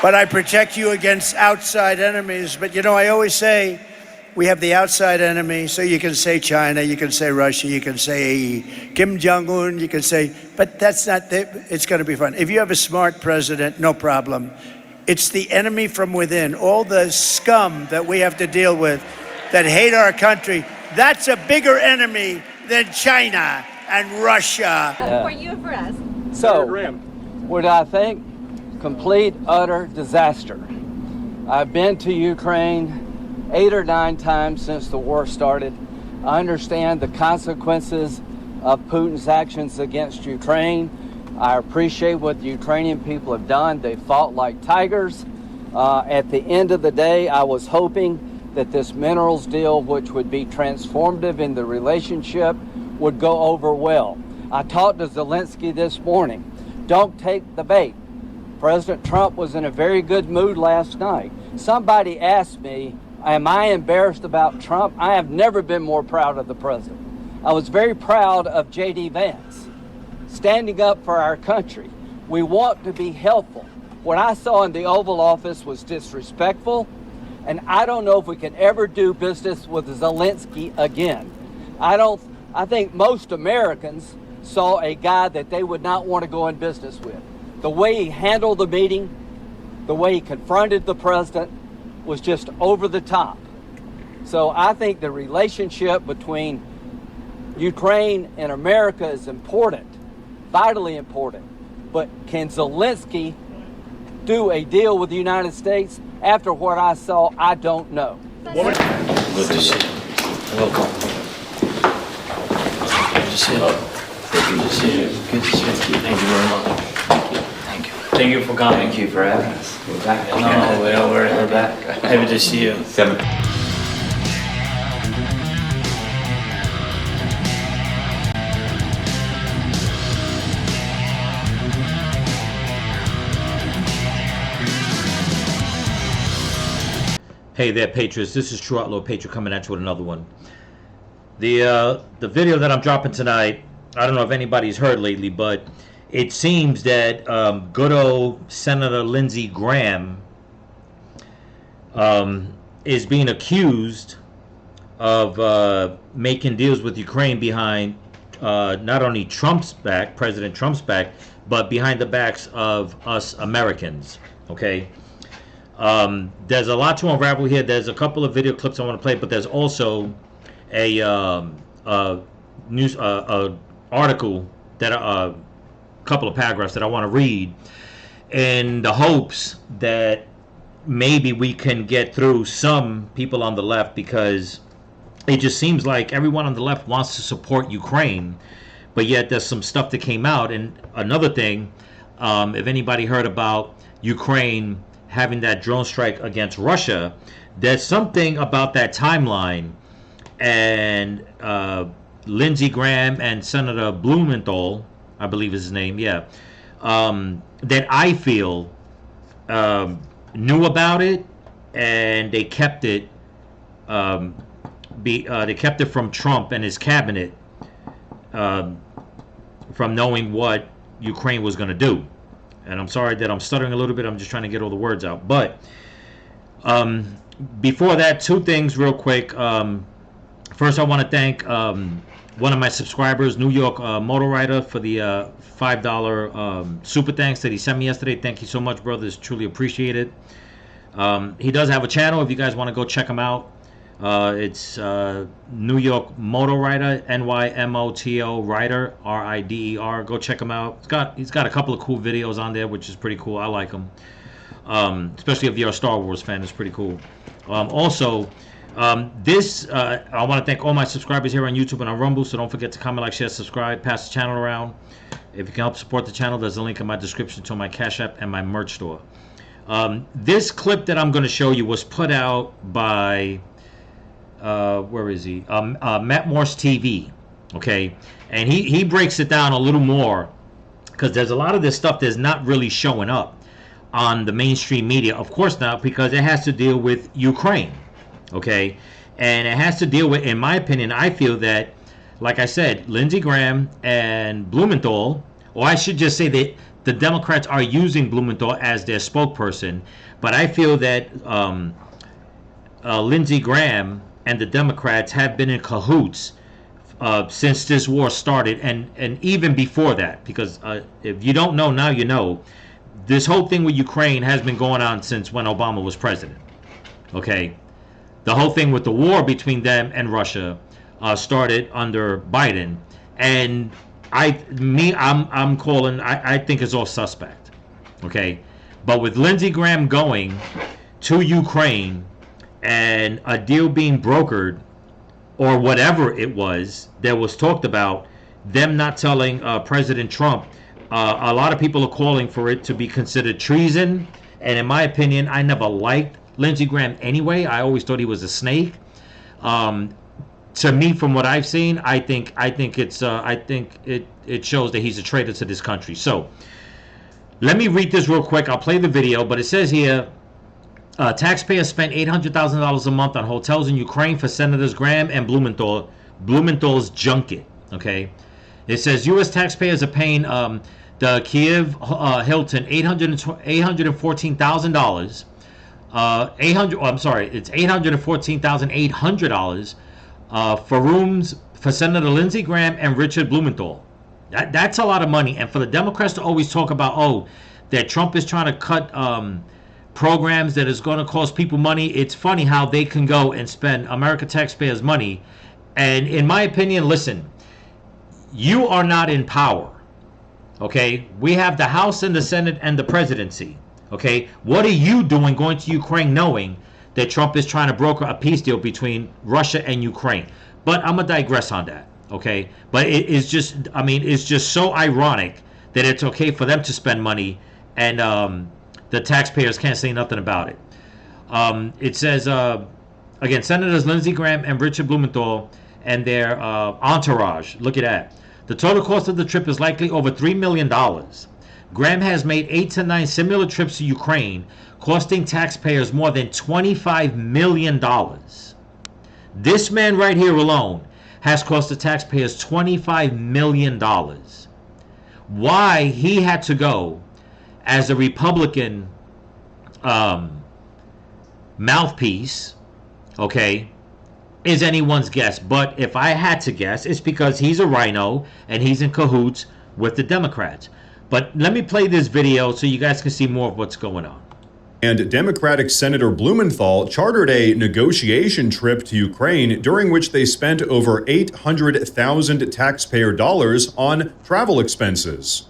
but I protect you against outside enemies. But, you know, I always say we have the outside enemy, so you can say China, you can say Russia, you can say Kim Jong-un, you can say, but that's not, it's going to be fun. If you have a smart president, no problem. It's the enemy from within, all the scum that we have to deal with that hate our country. That's a bigger enemy than China and Russia. For you and for us. So, what I think? Complete, utter disaster. I've been to Ukraine 8 or 9 times since the war started. I understand the consequences of Putin's actions against Ukraine. I appreciate what the Ukrainian people have done. They fought like tigers. At the end of the day, I was hoping that this minerals deal, which would be transformative in the relationship, would go over well. I talked to Zelensky this morning. Don't take the bait. President Trump was in a very good mood last night. Somebody asked me, am I embarrassed about Trump? I have never been more proud of the president. I was very proud of J.D. Vance, standing up for our country. We want to be helpful. What I saw in the Oval Office was disrespectful, and I don't know if we can ever do business with Zelensky again. I think most Americans saw a guy that they would not want to go in business with. The way he handled the meeting, the way he confronted the president was just over the top. So I think the relationship between Ukraine and America is important, vitally important. But can Zelensky do a deal with the United States? After what I saw, I don't know. Good to see you. Welcome. Good to see you. Good to see you. Good to see you. Thank you very much. Thank you. Thank you for coming. Thank you for having us. We're back. No, we're back. Happy to see you. Hey there, Patriots. This is True Outlaw Patriot coming at you with another one. The video that I'm dropping tonight, I don't know if anybody's heard lately, but it seems that good old Senator Lindsey Graham is being accused of making deals with Ukraine behind not only Trump's back, President Trump's back, but behind the backs of us Americans. Okay. There's a lot to unravel here. There's a couple of video clips I want to play, but there's also a news article that a couple of paragraphs that I want to read in the hopes that maybe we can get through some people on the left, because it just seems like everyone on the left wants to support Ukraine, but yet there's some stuff that came out. And another thing, if anybody heard about Ukraine having that drone strike against Russia, there's something about that timeline, and Lindsey Graham and Senator Blumenthal, I believe is his name, yeah, that I feel knew about it, and they kept it. They kept it from Trump and his cabinet from knowing what Ukraine was going to do. And I'm sorry that I'm stuttering a little bit. I'm just trying to get all the words out. But before that, two things real quick. First, I want to thank one of my subscribers, New York Motor Rider, for the $5 super thanks that he sent me yesterday. Thank you so much, brother. It's truly appreciated. He does have a channel if you guys want to go check him out. It's New York Motor Rider, NYMOTO Rider, RIDER. Go check him out. He's got a couple of cool videos on there, which is pretty cool. I like them, especially if you're a Star Wars fan. It's pretty cool. Also, I want to thank all my subscribers here on YouTube and on Rumble. So don't forget to comment, like, share, subscribe, pass the channel around. If you can help support the channel, there's a link in my description to my Cash App and my merch store. This clip that I'm going to show you was put out by where is he? Matt Morse TV. Okay, and he breaks it down a little more, because there's a lot of this stuff that's not really showing up on the mainstream media. Of course not, because it has to deal with Ukraine. Okay, and it has to deal with, in my opinion, I feel that, like I said, Lindsey Graham and Blumenthal, or I should just say that the Democrats are using Blumenthal as their spokesperson, but I feel that Lindsey Graham and the Democrats have been in cahoots since this war started, and even before that, because if you don't know, now you know. This whole thing with Ukraine has been going on since when Obama was president. Okay, the whole thing with the war between them and Russia started under Biden, and I'm calling. I think it's all suspect. Okay, but with Lindsey Graham going to Ukraine and a deal being brokered, or whatever it was that was talked about, them not telling President Trump. A lot of people are calling for it to be considered treason, and in my opinion, I never liked Lindsey Graham anyway. I always thought he was a snake. To me, from what I've seen, I think it shows that he's a traitor to this country. So let me read this real quick. I'll play the video, but it says here, taxpayers spent $800,000 a month on hotels in Ukraine for Senators Graham and Blumenthal's junket. Okay, it says U.S. taxpayers are paying the Kiev Hilton $814,000. It's $814,800 for rooms for Senator Lindsey Graham and Richard Blumenthal. That's a lot of money. And for the Democrats to always talk about, that Trump is trying to cut programs that is going to cost people money, it's funny how they can go and spend American taxpayers' money. And in my opinion, listen, you are not in power. Okay? We have the House and the Senate and the presidency. Okay? What are you doing going to Ukraine knowing that Trump is trying to broker a peace deal between Russia and Ukraine? But I'm going to digress on that. Okay? But it's just so ironic that it's okay for them to spend money and the taxpayers can't say nothing about it. It says, again, Senators Lindsey Graham and Richard Blumenthal and their entourage. Look at that. The total cost of the trip is likely over $3 million. Graham has made 8 to 9 similar trips to Ukraine, costing taxpayers more than $25 million. This man right here alone has cost the taxpayers $25 million. Why he had to go as a Republican mouthpiece, okay, is anyone's guess. But if I had to guess, it's because he's a rhino and he's in cahoots with the Democrats. But let me play this video so you guys can see more of what's going on. And Democratic Senator Blumenthal chartered a negotiation trip to Ukraine during which they spent over $800,000 taxpayer dollars on travel expenses.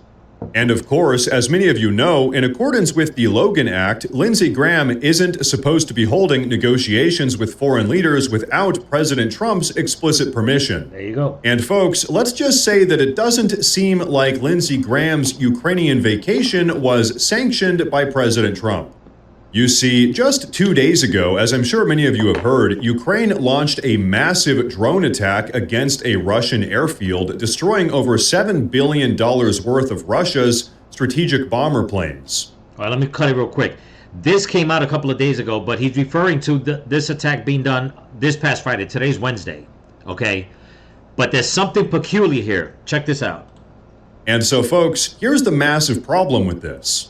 And of course, as many of you know, in accordance with the Logan Act, Lindsey Graham isn't supposed to be holding negotiations with foreign leaders without President Trump's explicit permission. There you go. And folks, let's just say that it doesn't seem like Lindsey Graham's Ukrainian vacation was sanctioned by President Trump. You see, just 2 days ago, as I'm sure many of you have heard, Ukraine launched a massive drone attack against a Russian airfield, destroying over $7 billion worth of Russia's strategic bomber planes. All right, let me cut it real quick. This came out a couple of days ago, but he's referring to this attack being done this past Friday. Today's Wednesday, okay? But there's something peculiar here. Check this out. And so, folks, here's the massive problem with this.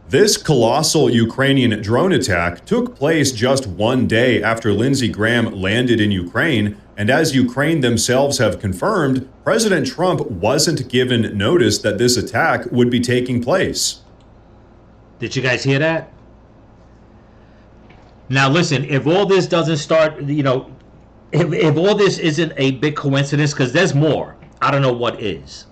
This colossal Ukrainian drone attack took place just 1 day after Lindsey Graham landed in Ukraine, and as Ukraine themselves have confirmed, President Trump wasn't given notice that this attack would be taking place. Did you guys hear that? Now listen, if all this doesn't start, if all this isn't a big coincidence, because there's more, I don't know what is.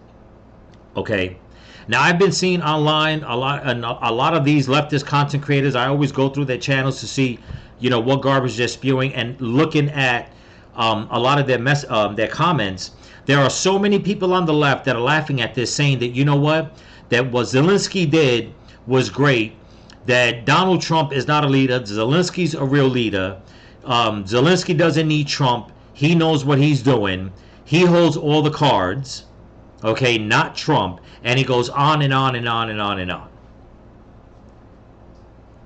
Okay? Now, I've been seeing online a lot of these leftist content creators. I always go through their channels to see, what garbage they're spewing, and looking at a lot of their comments. There are so many people on the left that are laughing at this, saying that, that what Zelensky did was great, that Donald Trump is not a leader, Zelensky's a real leader, Zelensky doesn't need Trump, he knows what he's doing, he holds all the cards, okay, not Trump. And he goes on and on and on and on and on.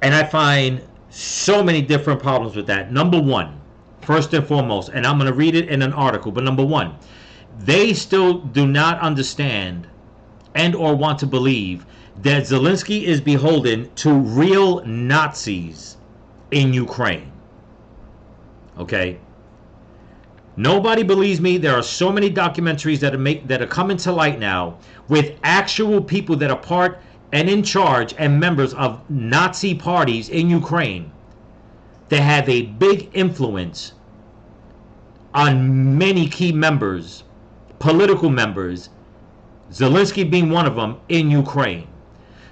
And I find so many different problems with that. Number one, first and foremost, and I'm going to read it in an article, but number one, they still do not understand and or want to believe that Zelensky is beholden to real Nazis in Ukraine. Okay? Nobody believes me. There are so many documentaries that are coming to light now with actual people that are part and in charge and members of Nazi parties in Ukraine that have a big influence on many key members, political members, Zelensky being one of them, in Ukraine.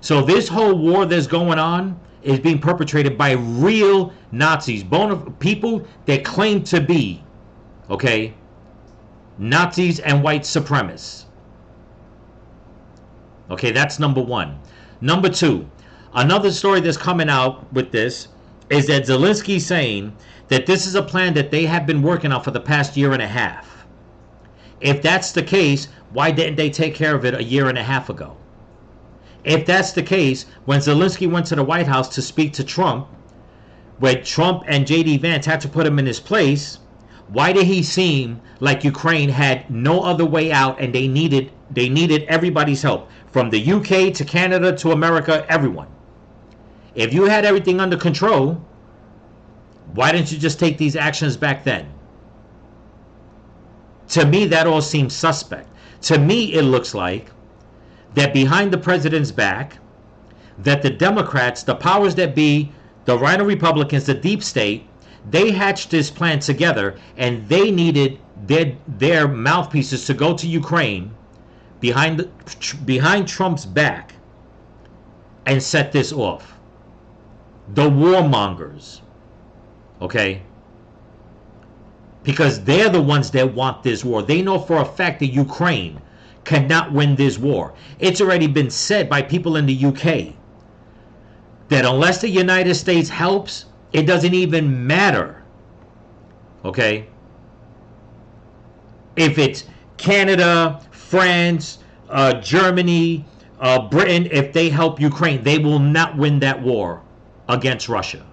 So this whole war that's going on is being perpetrated by real Nazis, people that claim to be, okay, Nazis and white supremacists. Okay, that's number one. Number two, another story that's coming out with this is that Zelensky saying that this is a plan that they have been working on for the past year and a half. If that's the case, why didn't they take care of it a year and a half ago? If that's the case, when Zelensky went to the White House to speak to Trump, where Trump and J.D. Vance had to put him in his place, why did he seem like Ukraine had no other way out and they needed everybody's help, from the UK to Canada to America, everyone? If you had everything under control, why didn't you just take these actions back then? To me, that all seems suspect. To me, it looks like that behind the president's back, that the Democrats, the powers that be, the Rhino Republicans, the deep state, they hatched this plan together, and they needed their mouthpieces to go to Ukraine behind Trump's back and set this off. The warmongers, okay? Because they're the ones that want this war. They know for a fact that Ukraine cannot win this war. It's already been said by people in the UK that unless the United States helps, it doesn't even matter, okay? If it's Canada, France, Germany, Britain, if they help Ukraine, they will not win that war against Russia.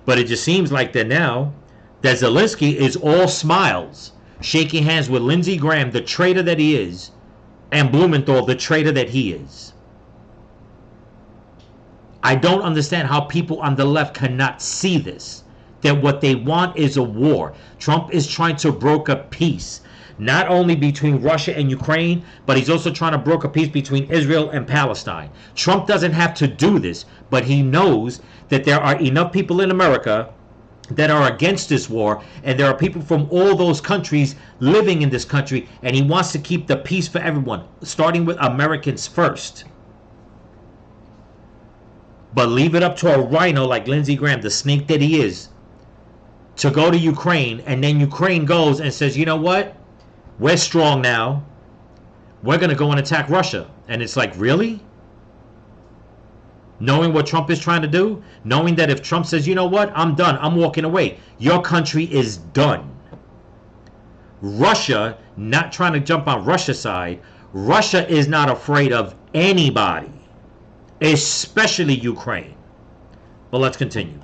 But it just seems like that now that Zelensky is all smiles, shaking hands with Lindsey Graham, the traitor that he is, and Blumenthal, the traitor that he is. I don't understand how people on the left cannot see this, that what they want is a war. Trump is trying to broker peace, not only between Russia and Ukraine, but he's also trying to broker peace between Israel and Palestine. Trump doesn't have to do this, but he knows that there are enough people in America that are against this war, and there are people from all those countries living in this country, and he wants to keep the peace for everyone, starting with Americans first. But leave it up to a rhino like Lindsey Graham, the snake that he is, to go to Ukraine, and then Ukraine goes and says, you know what? We're strong now. We're going to go and attack Russia. And it's like, really? Knowing what Trump is trying to do, knowing that if Trump says, you know what, I'm done, I'm walking away, your country is done. Russia, not trying to jump on Russia's side, Russia is not afraid of anybody, especially Ukraine. But let's continue.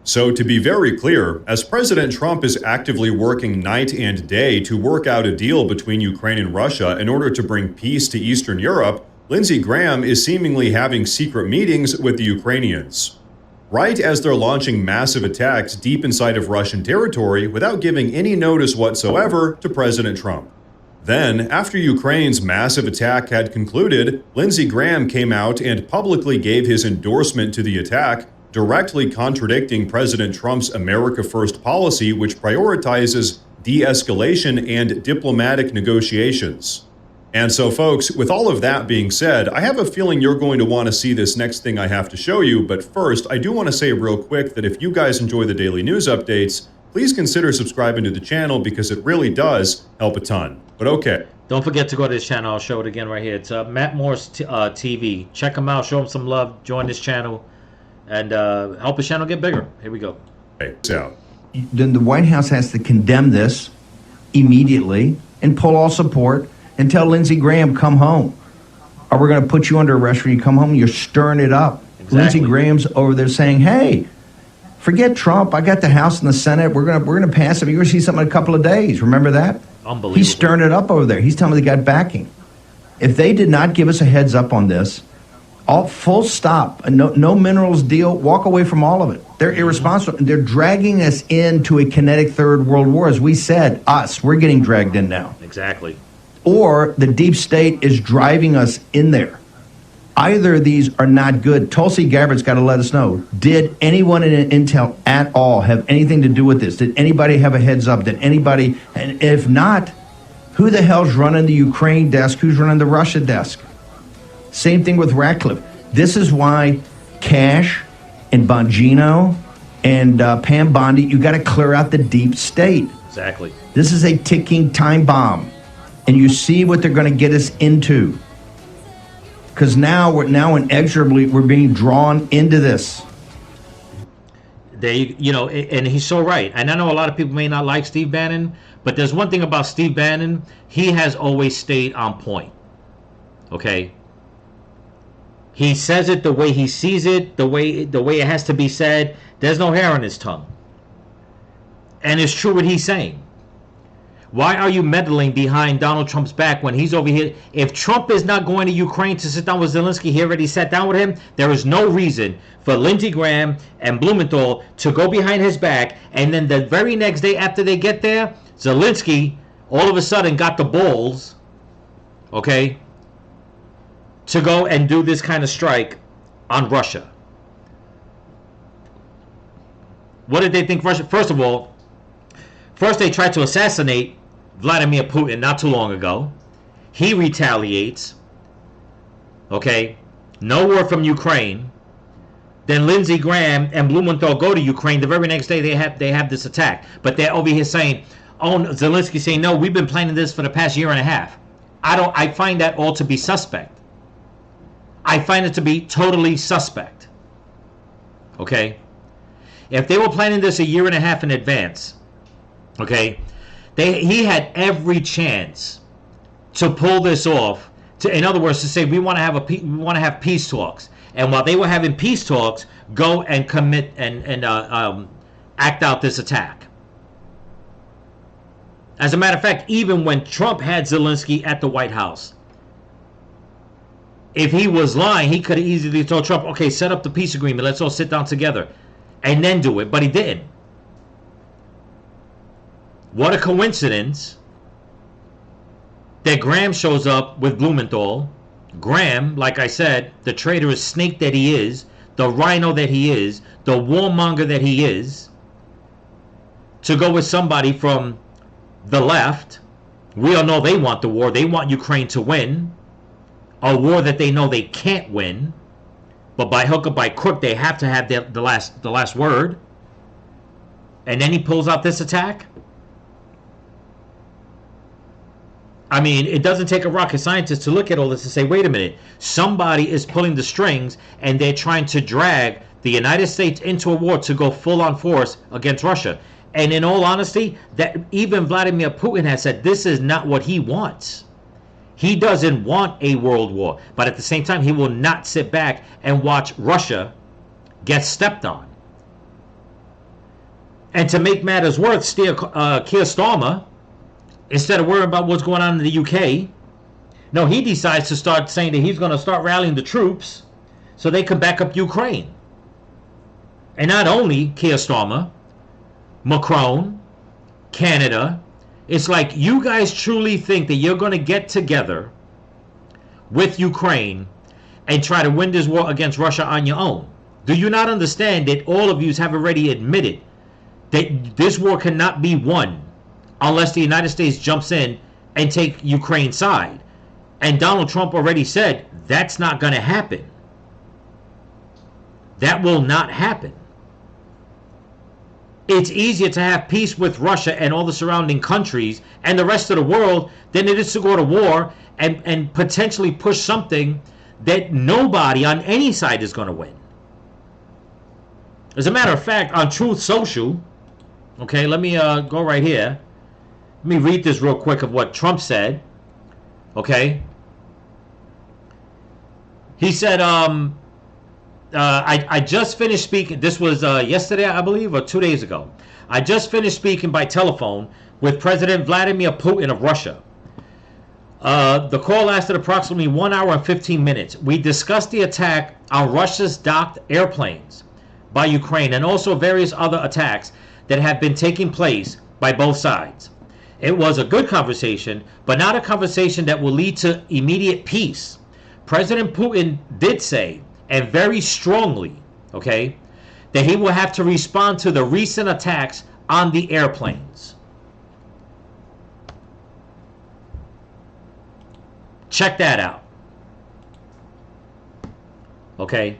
So to be very clear, as President Trump is actively working night and day to work out a deal between Ukraine and Russia in order to bring peace to Eastern Europe, Lindsey Graham is seemingly having secret meetings with the Ukrainians. Right as they're launching massive attacks deep inside of Russian territory without giving any notice whatsoever to President Trump. Then, after Ukraine's massive attack had concluded, Lindsey Graham came out and publicly gave his endorsement to the attack, directly contradicting President Trump's America First policy, which prioritizes de-escalation and diplomatic negotiations. And so, folks, with all of that being said, I have a feeling you're going to want to see this next thing I have to show you. But first, I do want to say real quick that if you guys enjoy the daily news updates, please consider subscribing to the channel because it really does help a ton. But okay. Don't forget to go to this channel. I'll show it again right here. It's Matt Morris TV. Check him out. Show him some love. Join this channel. And help his channel get bigger. Here we go. Okay, it's out. Then the White House has to condemn this immediately and pull all support and tell Lindsey Graham, come home. Or we're going to put you under arrest when you come home. You're stirring it up. Exactly. Lindsey Graham's over there saying, hey, forget Trump. I got the House and the Senate. We're gonna pass it. You're going to see something in a couple of days. Remember that? Unbelievable. He's stirring it up over there. He's telling me they got backing. If they did not give us a heads up on this, all full stop, no minerals deal, walk away from all of it. They're irresponsible. They're dragging us into a kinetic third world war. As we said, we're getting dragged in now. Exactly. Or the deep state is driving us in there. Either of these are not good. Tulsi Gabbard's got to let us know. Did anyone in Intel at all have anything to do with this? Did anybody have a heads up? Did anybody? And if not, who the hell's running the Ukraine desk? Who's running the Russia desk? Same thing with Ratcliffe. This is why Cash and Bongino and Pam Bondi, you got to clear out the deep state. Exactly. This is a ticking time bomb. And you see what they're going to get us into. Because now inexorably we're being drawn into this. And he's so right. And I know a lot of people may not like Steve Bannon, but there's one thing about Steve Bannon: he has always stayed on point. Okay. He says it the way he sees it, the way it has to be said. There's no hair on his tongue. And it's true what he's saying. Why are you meddling behind Donald Trump's back when he's over here? If Trump is not going to Ukraine to sit down with Zelensky, he already sat down with him. There is no reason for Lindsey Graham and Blumenthal to go behind his back. And then the very next day after they get there, Zelensky all of a sudden got the balls, okay, to go and do this kind of strike on Russia. What did they think Russia? First of all, they tried to assassinate Vladimir Putin not too long ago. He retaliates. Okay. No word from Ukraine. Then Lindsey Graham and Blumenthal go to Ukraine. The very next day they have this attack. But they're over here saying, Zelensky saying, no, we've been planning this for the past year and a half. I find that all to be suspect. I find it to be totally suspect. Okay. If they were planning this a year and a half in advance, okay, he had every chance to pull this off. In other words, to say we want to have peace talks, and while they were having peace talks, go and commit and act out this attack. As a matter of fact, even when Trump had Zelensky at the White House, if he was lying, he could have easily told Trump, okay, set up the peace agreement, let's all sit down together, and then do it. But he didn't. What a coincidence that Graham shows up with Blumenthal. Graham, like I said, the traitorous snake that he is, the rhino that he is, the warmonger that he is, to go with somebody from the left. We all know they want the war. They want Ukraine to win. A war that they know they can't win. But by hook or by crook, they have to have the last word. And then he pulls out this attack. I mean, it doesn't take a rocket scientist to look at all this and say, wait a minute, somebody is pulling the strings and they're trying to drag the United States into a war to go full on force against Russia. And in all honesty, that even Vladimir Putin has said this is not what he wants. He doesn't want a world war, but at the same time, he will not sit back and watch Russia get stepped on. And to make matters worse, Keir Starmer, instead of worrying about what's going on in the UK, no, he decides to start saying that he's going to start rallying the troops so they can back up Ukraine. And not only Keir Starmer, Macron, Canada. It's like, you guys truly think that you're going to get together with Ukraine and try to win this war against Russia on your own? Do you not understand that all of you have already admitted that this war cannot be won unless the United States jumps in and take Ukraine's side? And Donald Trump already said that's not going to happen. That will not happen. It's easier to have peace with Russia and all the surrounding countries and the rest of the world than it is to go to war and potentially push something that nobody on any side is going to win. As a matter of fact, on Truth Social, okay, let me go right here. Let me read this real quick of what Trump said. Okay. He said, I just finished speaking. This was yesterday, I believe, or 2 days ago. I just finished speaking by telephone with President Vladimir Putin of Russia. The call lasted approximately 1 hour and 15 minutes. We discussed the attack on Russia's docked airplanes by Ukraine and also various other attacks that have been taking place by both sides. It was a good conversation, but not a conversation that will lead to immediate peace. President Putin did say, and very strongly, okay, that he will have to respond to the recent attacks on the airplanes. Check that out. Okay.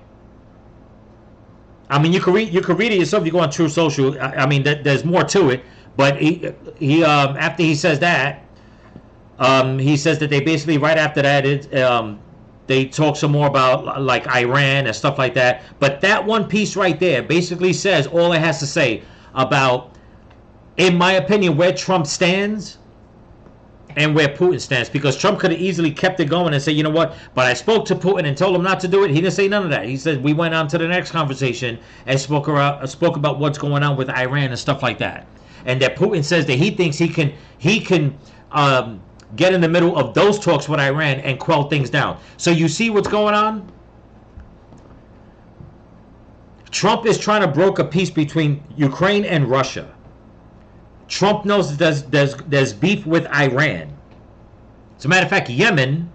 I mean, you can read it yourself. You go on True Social. I mean, there's more to it. But he after he says that, he says that they basically right after that they talk some more about like Iran and stuff like that. But that one piece right there basically says all it has to say about, in my opinion, where Trump stands and where Putin stands, because Trump could have easily kept it going and said, you know what, but I spoke to Putin and told him not to do it. He didn't say none of that. He said we went on to the next conversation and spoke about what's going on with Iran and stuff like that, and that Putin says that he thinks he can get in the middle of those talks with Iran and quell things down. So you see what's going on? Trump is trying to broker peace between Ukraine and Russia. Trump knows that there's beef with Iran. As a matter of fact, Yemen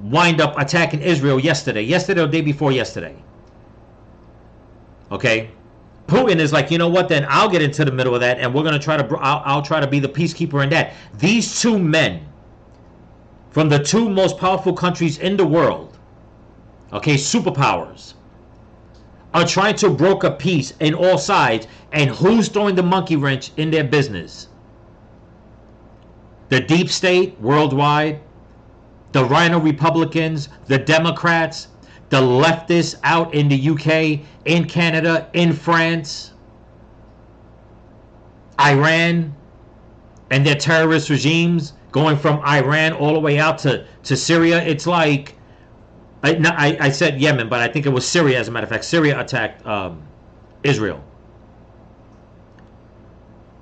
wind up attacking Israel yesterday or the day before yesterday. Okay, Putin is like, you know what? Then I'll get into the middle of that, and we're gonna try to. I'll try to be the peacekeeper in that. These two men from the two most powerful countries in the world, okay, superpowers, are trying to broker peace in all sides, and who's throwing the monkey wrench in their business? The deep state worldwide, the Rhino Republicans, the Democrats, the leftists out in the UK, in Canada, in France, Iran, and their terrorist regimes going from Iran all the way out to Syria. It's like, I said Yemen, but I think it was Syria, as a matter of fact. Syria attacked Israel.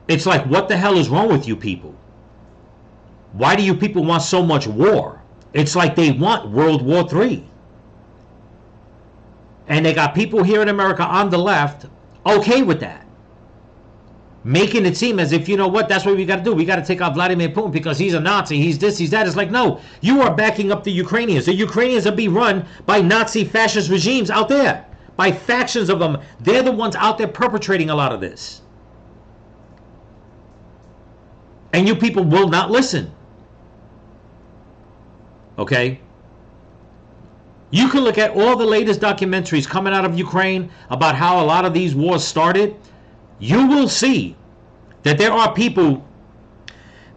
It's like, what the hell is wrong with you people? Why do you people want so much war? It's like they want World War III. And they got people here in America on the left okay with that, making it seem as if, you know what, that's what we got to do. We got to take out Vladimir Putin because he's a Nazi, he's this, he's that. It's like, no, you are backing up the Ukrainians. The Ukrainians are being run by Nazi fascist regimes out there, by factions of them. They're the ones out there perpetrating a lot of this. And you people will not listen. Okay? You can look at all the latest documentaries coming out of Ukraine about how a lot of these wars started. You will see that there are people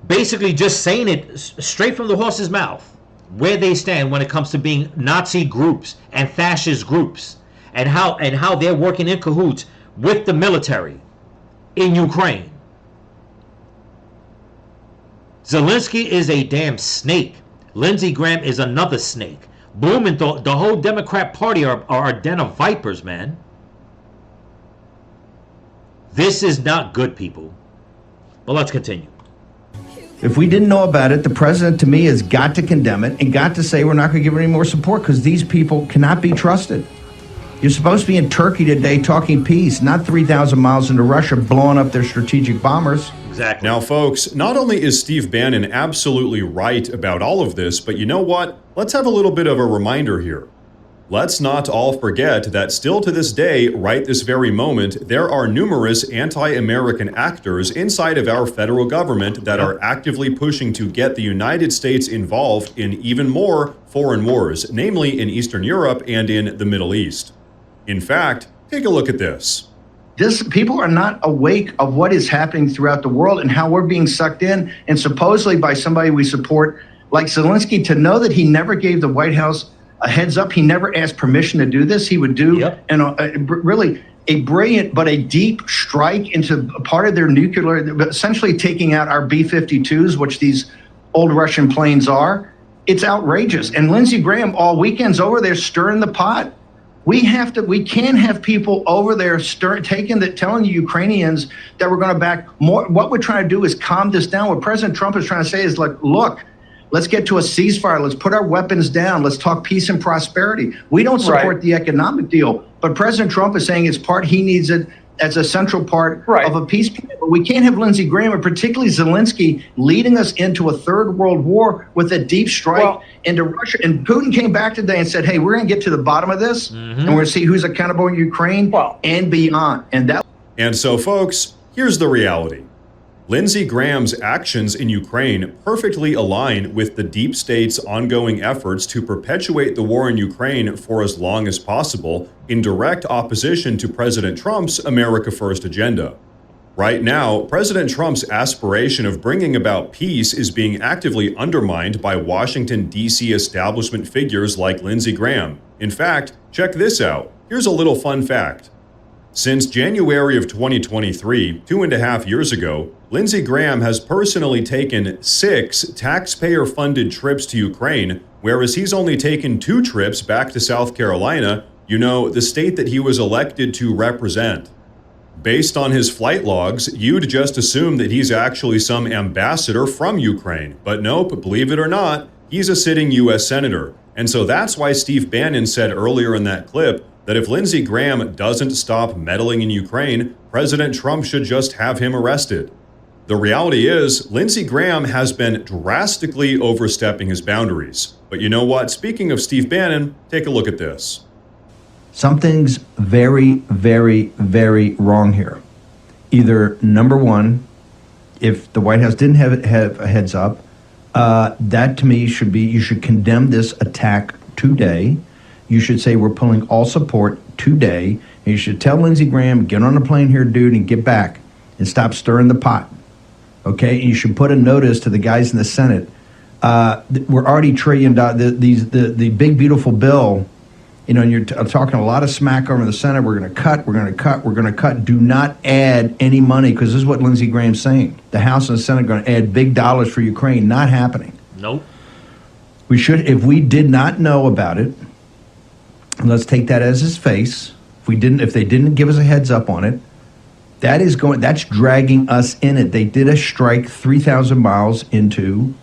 basically just saying it straight from the horse's mouth, where they stand when it comes to being Nazi groups and fascist groups, and how they're working in cahoots with the military in Ukraine. Zelensky is a damn snake. Lindsey Graham is another snake. Blumenthal, the whole Democrat Party are a den of vipers, man. This is not good, people. But let's continue. If we didn't know about it, the president, to me, has got to condemn it and got to say we're not going to give any more support, because these people cannot be trusted. You're supposed to be in Turkey today talking peace, not 3,000 miles into Russia blowing up their strategic bombers. Exactly. Now, folks, not only is Steve Bannon absolutely right about all of this, but you know what? Let's have a little bit of a reminder here. Let's not all forget that still to this day, right this very moment, there are numerous anti-American actors inside of our federal government that are actively pushing to get the United States involved in even more foreign wars, namely in Eastern Europe and in the Middle East. In fact, take a look at this. People are not awake of what is happening throughout the world and how we're being sucked in, and supposedly by somebody we support like Zelensky, to know that he never gave the White House a heads up. He never asked permission to do this. He would do really a brilliant but a deep strike into a part of their nuclear, essentially taking out our B-52s, which these old Russian planes are. It's outrageous. And Lindsey Graham all weekend's over there stirring the pot. We can't have people over there telling the Ukrainians that we're going to back more. What we're trying to do is calm this down. What President Trump is trying to say is, like, look, Let's get to a ceasefire. Let's put our weapons down. Let's talk peace and prosperity. We don't support the economic deal, but President Trump is saying it's part, he needs it as a central part of a peace plan. But we can't have Lindsey Graham, and particularly Zelensky, leading us into a third world war with a deep strike into Russia. And Putin came back today and said, hey, we're going to get to the bottom of this, and we're going to see who's accountable in Ukraine and beyond. And so, folks, here's the reality. Lindsey Graham's actions in Ukraine perfectly align with the deep state's ongoing efforts to perpetuate the war in Ukraine for as long as possible, in direct opposition to President Trump's America First agenda. Right now, President Trump's aspiration of bringing about peace is being actively undermined by Washington, D.C. establishment figures like Lindsey Graham. In fact, check this out. Here's a little fun fact. Since January of 2023, 2.5 years ago, Lindsey Graham has personally taken 6 taxpayer-funded trips to Ukraine, whereas he's only taken 2 trips back to South Carolina, the state that he was elected to represent. Based on his flight logs, you'd just assume that he's actually some ambassador from Ukraine. But nope, believe it or not, he's a sitting U.S. senator. And so that's why Steve Bannon said earlier in that clip that if Lindsey Graham doesn't stop meddling in Ukraine, President Trump should just have him arrested. The reality is, Lindsey Graham has been drastically overstepping his boundaries. But you know what? Speaking of Steve Bannon, take a look at this. Something's very, very, very wrong here. Either, number one, if the White House didn't have a heads up, that to me should be, you should condemn this attack today. You should say we're pulling all support today. And you should tell Lindsey Graham, get on a plane here, dude, and get back and stop stirring the pot. Okay? And you should put a notice to the guys in the Senate. We're already trillion the big beautiful bill. And you're talking a lot of smack over the Senate. We're going to cut. Do not add any money, because this is what Lindsey Graham's saying. The House and the Senate are going to add big dollars for Ukraine. Not happening. Nope. We should, if we did not know about it, let's take that as his face. If they didn't give us a heads up on it, that's dragging us in it. They did a strike 3,000 miles into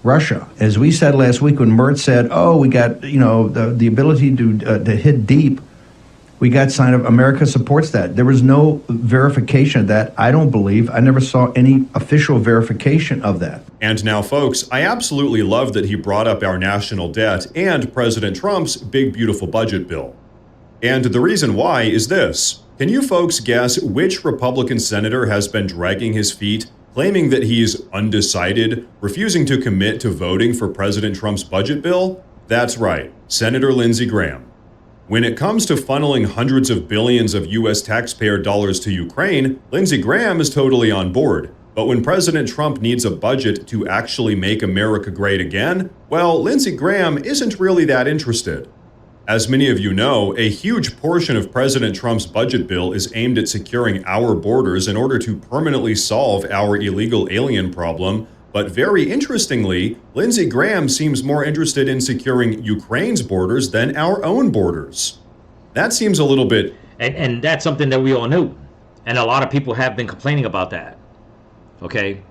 Russia. As we said last week when Mert said, oh, we got, the ability to hit deep, we got sign of America supports that. There was no verification of that. I don't believe. I never saw any official verification of that. And now, folks, I absolutely love that he brought up our national debt and President Trump's big, beautiful budget bill. And the reason why is this. Can you folks guess which Republican senator has been dragging his feet, claiming that he's undecided, refusing to commit to voting for President Trump's budget bill? That's right, Senator Lindsey Graham. When it comes to funneling hundreds of billions of U.S. taxpayer dollars to Ukraine, Lindsey Graham is totally on board. But when President Trump needs a budget to actually make America great again, well, Lindsey Graham isn't really that interested. As many of you know, a huge portion of President Trump's budget bill is aimed at securing our borders in order to permanently solve our illegal alien problem. But very interestingly, Lindsey Graham seems more interested in securing Ukraine's borders than our own borders. That seems a little bit... And that's something that we all knew. And a lot of people have been complaining about that. Okay?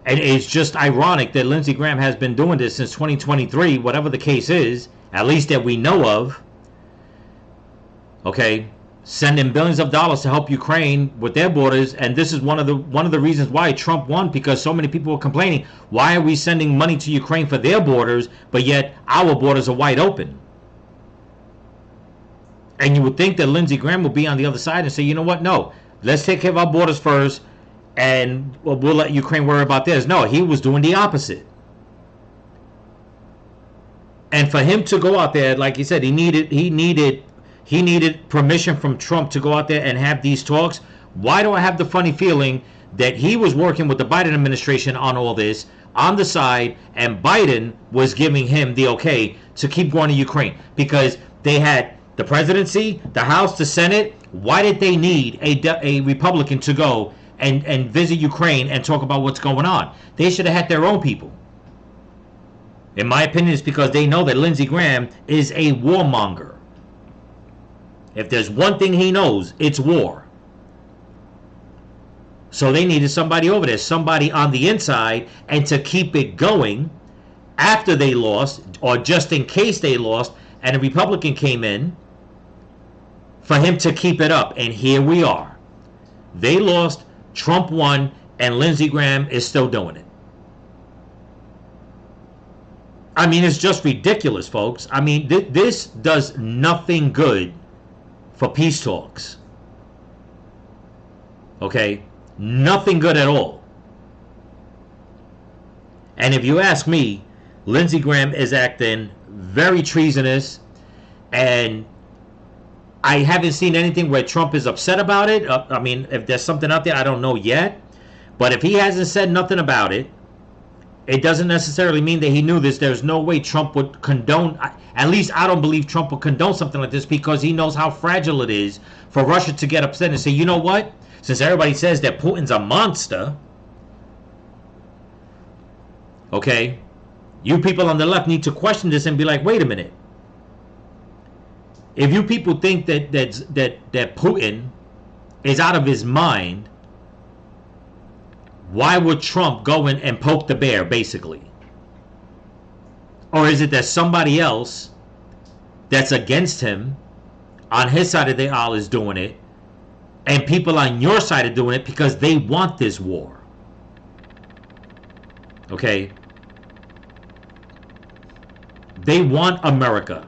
And it's just ironic that Lindsey Graham has been doing this since 2023, whatever the case is, at least that we know of. Okay? Sending billions of dollars to help Ukraine with their borders, and this is one of the reasons why Trump won, because so many people were complaining, why are we sending money to Ukraine for their borders, but yet our borders are wide open? And you would think that Lindsey Graham would be on the other side and say, you know what, no, let's take care of our borders first, and we'll let Ukraine worry about theirs. No, he was doing the opposite. And for him to go out there, like he said, he needed permission from Trump to go out there and have these talks. Why do I have the funny feeling that he was working with the Biden administration on all this on the side, and Biden was giving him the okay to keep going to Ukraine? Because they had the presidency, the House, the Senate. Why did they need a Republican to go and visit Ukraine and talk about what's going on? They should have had their own people. In my opinion, it's because they know that Lindsey Graham is a warmonger. If there's one thing he knows, it's war. So they needed somebody over there, somebody on the inside, and to keep it going, after they lost, or just in case they lost, and a Republican came in for him to keep it up. And here we are. They lost, Trump won, and Lindsey Graham is still doing it. I mean, it's just ridiculous, folks. I mean, this does nothing good for peace talks. Okay? Nothing good at all. And if you ask me, Lindsey Graham is acting very treasonous, and I haven't seen anything where Trump is upset about it. I mean, if there's something out there, I don't know yet. But if he hasn't said nothing about it, it doesn't necessarily mean that he knew this. There's no way Trump would condone, at least I don't believe Trump would condone something like this, because he knows how fragile it is for Russia to get upset and say, you know what? Since everybody says that Putin's a monster, okay, you people on the left need to question this and be like, wait a minute. If you people think that Putin is out of his mind, why would Trump go in and poke the bear, basically? Or is it that somebody else that's against him on his side of the aisle is doing it, and people on your side are doing it because they want this war? Okay? They want America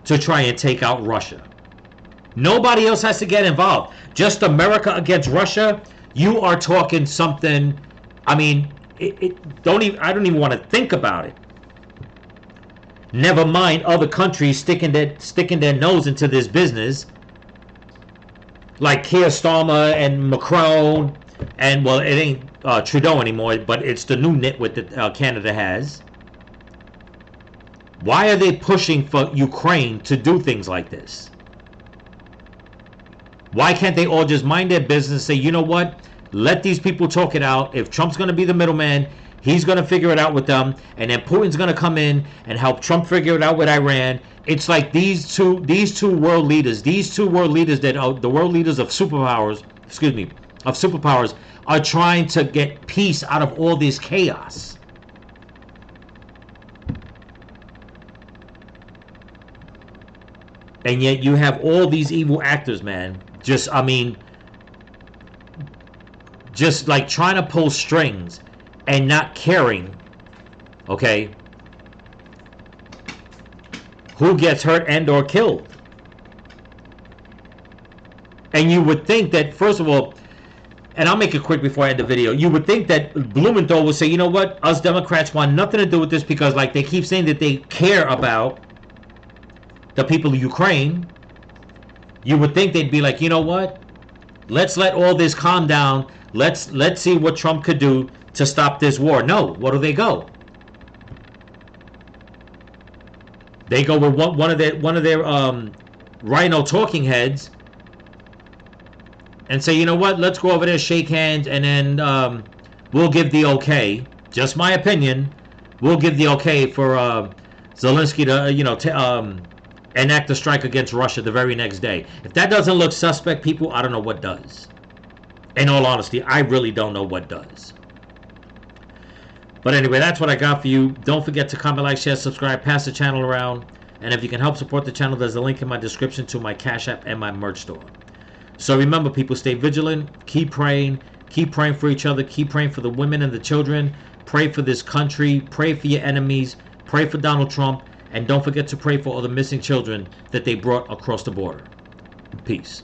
to try and take out Russia. Nobody else has to get involved. Just America against Russia. You are talking something. I mean, I don't even want to think about it. Never mind other countries sticking their nose into this business, like Keir Starmer and Macron, and well, it ain't Trudeau anymore, but it's the new nitwit that Canada has. Why are they pushing for Ukraine to do things like this? Why can't they all just mind their business and say, you know what? Let these people talk it out. If Trump's going to be the middleman, he's going to figure it out with them. And then Putin's going to come in and help Trump figure it out with Iran. It's like these two world leaders, that are the world leaders of superpowers, are trying to get peace out of all this chaos. And yet you have all these evil actors, man. Just like trying to pull strings and not caring, okay, who gets hurt and or killed. And you would think that, first of all, and I'll make it quick before I end the video, you would think that Blumenthal would say, you know what, us Democrats want nothing to do with this, because like they keep saying that they care about the people of Ukraine. You would think they'd be like, you know what, let's let all this calm down. Let's see what Trump could do to stop this war. No, what do they go? They go with one of their rhino talking heads and say, you know what, let's go over there, shake hands, and then we'll give the okay. Just my opinion. We'll give the okay for Zelensky to enact a strike against Russia the very next day. If that doesn't look suspect, people, I don't know what does. In all honesty, I really don't know what does. But anyway, that's what I got for you. Don't forget to comment, like, share, subscribe, pass the channel around. And if you can help support the channel, there's a link in my description to my Cash App and my merch store. So remember, people, stay vigilant. Keep praying for each other. Keep praying for the women and the children. Pray for this country. Pray for your enemies. Pray for Donald Trump. And don't forget to pray for all the missing children that they brought across the border. Peace.